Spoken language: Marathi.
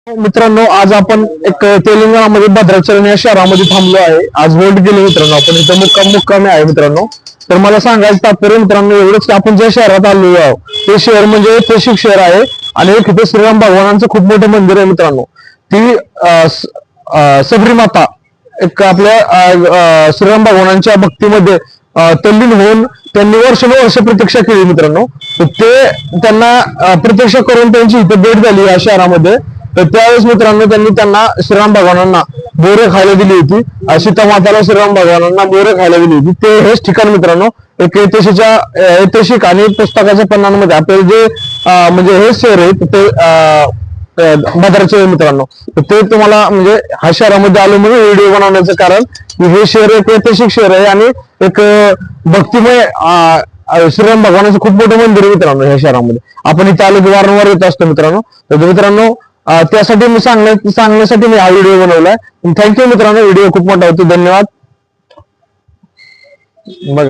मित्रांनो, आज आपण एक तेलंगणामध्ये भद्राचలం या शहरामध्ये थांबलो आहे. आज वोट गेले मित्रांनो, आपण इथं मुक्कामी आहे मित्रांनो. तर मला सांगायचं तात्पर्य मित्रांनो एवढंच की आपण ज्या शहरात आलेलो आहोत ते शहर म्हणजे ऐतिहासिक शहर आहे आणि तिथे श्रीराम भगवानांचं खूप मोठं मंदिर आहे मित्रांनो. ती सबरी माता एक आपल्या श्रीराम भगवानांच्या भक्तीमध्ये तल्लीन होऊन त्यांनी वर्षानुवर्ष प्रतीक्षा केली मित्रांनो. तर ते त्यांना प्रतीक्षा करून त्यांची इथे भेट झाली या शहरामध्ये. तर त्यावेळेस मित्रांनो त्यांना श्रीराम भगवानांना बोरे खायला दिली होती. सीता माताला श्रीराम भगवानांना बोरे खायला दिली होती. ते हेच ठिकाण मित्रांनो एक ऐतिहासिक आणि पुस्तकाच्या पन्नांमध्ये आपल्याला जे म्हणजे हे शहर आहे ते भद्राचलं मित्रांनो. तर ते तुम्हाला म्हणजे ह्या शहरामध्ये आलो म्हणून व्हिडिओ बनवण्याचं कारण की हे शहर एक ऐतिहासिक शहर आहे आणि एक भक्तिमय श्रीराम भगवानाचं खूप मोठं मंदिर आहे मित्रांनो. ह्या शहरामध्ये आपण इथे आलो की वारंवार येत असतो मित्रांनो. तर मित्रांनो त्यासाठी मी सांगण्यासाठी मी हा व्हिडिओ बनवलाय. थँक्यू मित्रांनो, व्हिडिओ खूप मोठा होतो. धन्यवाद.